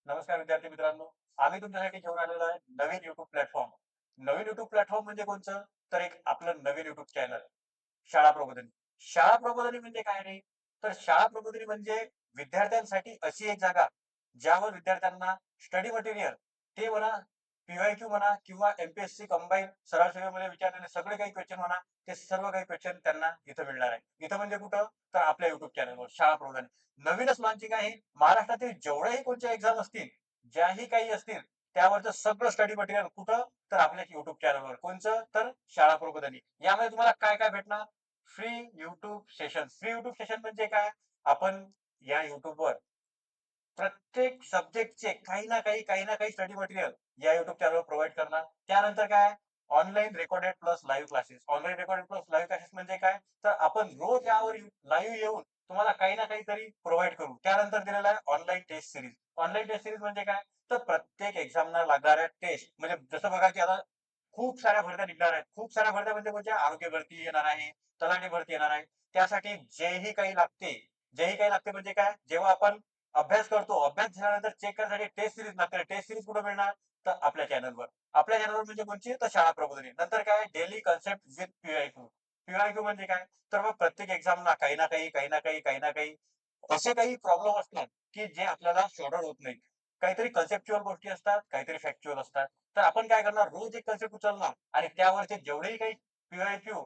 नमस्कार विद्यार्थी मित्रांनो. आम्ही तुमच्यासाठी घेऊन आलेलो आहे नवीन YouTube प्लॅटफॉर्म. नवीन YouTube प्लॅटफॉर्म म्हणजे कोणचं? तर एक आपलं नवीन YouTube चॅनल, शाळा प्रबोधिनी. शाळा प्रबोधिनी म्हणजे काय नाही, तर शाळा प्रबोधिनी म्हणजे विद्यार्थ्यांसाठी अशी एक जागा, ज्यावर विद्यार्थ्यांना स्टडी मटेरियल ते म्हणा, पी-वाय-क्यू म्हणा किंवा एम-पी-एस-सी कंबाईन सरळ सेवेमध्ये विचारलेले सगळे काही क्वेश्चन म्हणा, ते सर्व काही क्वेश्चन त्यांना इथं मिळणार आहे. इथं म्हणजे कुठं? तर आपल्या YouTube चॅनलवर शाळा प्रबोधिनी. नवीनच लॉन्चिंग आहे. महाराष्ट्रातील जेवढ्याही कोणत्या एक्झाम असतील, ज्याही काही असतील, त्यावरचं सगळं स्टडी मटेरियल कुठं? तर आपल्या YouTube चॅनलवर. कोणचं? तर शाळा प्रबोधिनी. यामध्ये तुम्हाला काय काय भेटणार? Free YouTube session. Free YouTube session म्हणजे काय? आपण या YouTubeवर प्रत्येक सब्जेक्टचे काही ना काही स्टडी मटेरियल या YouTube चॅनलवर प्रोव्हाइड करणार. त्यानंतर काय? Online recorded plus live classes. Online recorded plus live classes म्हणजे काय? तर आपण रोज यावर लाईव्ह येऊन तुम्हाला काही ना काहीतरी प्रोव्हाइड करू. त्यानंतर दिलेला आहे online test series. Online test series म्हणजे काय? तर प्रत्येक एक्झामला लागणाऱ्या टेस्ट म्हणजे जसं बघा की आता खूप साऱ्या भरत्या निघणार आहेत. खूप साऱ्या भरत्या म्हणजे कोणत्या? आरोग्य भरती येणार आहे, तलाठी भरती येणार आहे. त्यासाठी जे ही काही लागते म्हणजे काय? जेव्हा आपण अभ्यास करतो, अभ्यास झाल्यानंतर चेक करण्यासाठी टेस्ट सिरीज लागते. टेस्ट सिरीज कुठे मिळणार? तर आपल्या चॅनलवर. आपल्या चॅनलवर म्हणजे कोणची? तर शाळा प्रबोधिनी. नंतर काय? Daily concept with P-Y-Q. P-Y-Q म्हणजे काय? तर मग प्रत्येक एक्झामला काही ना काही असे काही प्रॉब्लेम असतात, की जे आपल्याला सॉर्ट आउट होत नाहीत. काहीतरी कन्सेप्च्युअल गोष्टी असतात, काहीतरी फॅक्च्युअल असतात. तर आपण काय करणार? रोज एक कन्सेप्ट उचलणार आणि त्यावरचे जेवढेही काही पी-वाय-क्यू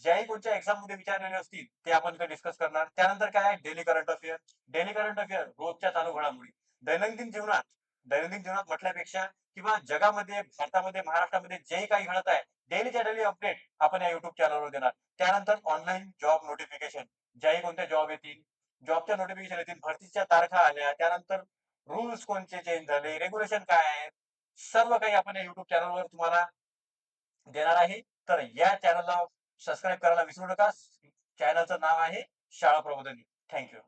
ज्याही कोणत्या एक्झाममध्ये विचारलेले असतील, ते आपण इथे डिस्कस करणार. त्यानंतर काय आहे? Daily current affair. Daily current affair रोजच्या चालू घडामोडी. दैनंदिन जीवनात दैनंदिन जीवनात म्हटल्यापेक्षा किंवा जगामध्ये, भारतामध्ये, महाराष्ट्रामध्ये जेही काही घडत आहे, डेलीच्या डेली अपडेट आपण या YouTube चॅनलवर देणार. त्यानंतर ऑनलाईन जॉब नोटिफिकेशन. ज्याही कोणत्या जॉब येतील, जॉबच्या नोटिफिकेशन येतील, भरतीच्या तारखा आल्या, त्यानंतर रूल्स कोणते चेंज झाले, रेग्युलेशन काय आहेत, सर्व काही आपण या YouTube चॅनलवर तुम्हाला देणार आहे. तर या चॅनलला सबस्क्राईब करायला विसरू नका. चॅनलचं नाव आहे शाळा प्रबोधिनी. थँक्यू.